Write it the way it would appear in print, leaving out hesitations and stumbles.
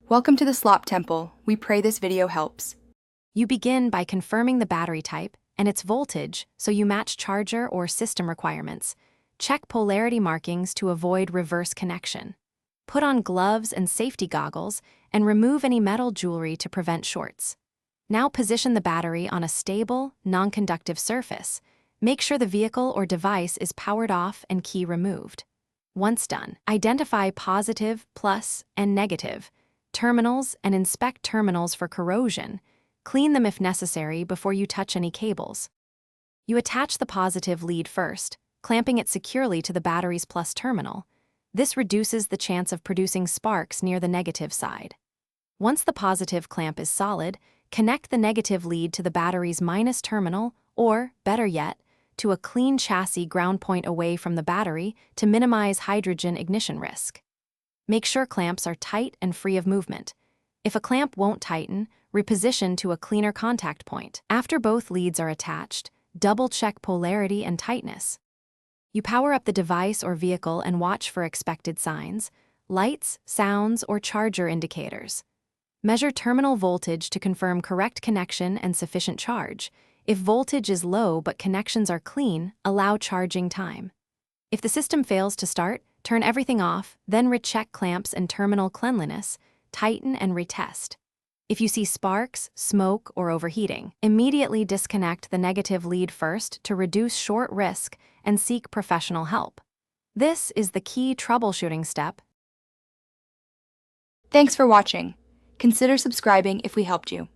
Welcome to the Slop Temple. We pray this video helps. You begin by confirming the battery type and its voltage so you match charger or system requirements. Check polarity markings to avoid reverse connection. Put on gloves and safety goggles and remove any metal jewelry to prevent shorts. Now position the battery on a stable, non-conductive surface. Make sure the vehicle or device is powered off and key removed. Once done, identify positive, plus, and negative terminals and inspect terminals for corrosion. Clean them if necessary before you touch any cables. You attach the positive lead first, clamping it securely to the battery's plus terminal. This reduces the chance of producing sparks near the negative side. Once the positive clamp is solid, connect the negative lead to the battery's minus terminal, or, better yet, to a clean chassis ground point away from the battery to minimize hydrogen ignition risk. Make sure clamps are tight and free of movement. If a clamp won't tighten, reposition to a cleaner contact point. After both leads are attached, double-check polarity and tightness. You power up the device or vehicle and watch for expected signs, lights, sounds, or charger indicators. Measure terminal voltage to confirm correct connection and sufficient charge. If voltage is low but connections are clean, allow charging time. If the system fails to start, turn everything off, then recheck clamps and terminal cleanliness, tighten and retest. If you see sparks, smoke, or overheating, immediately disconnect the negative lead first to reduce short risk and seek professional help. This is the key troubleshooting step. Thanks for watching. Consider subscribing if we helped you.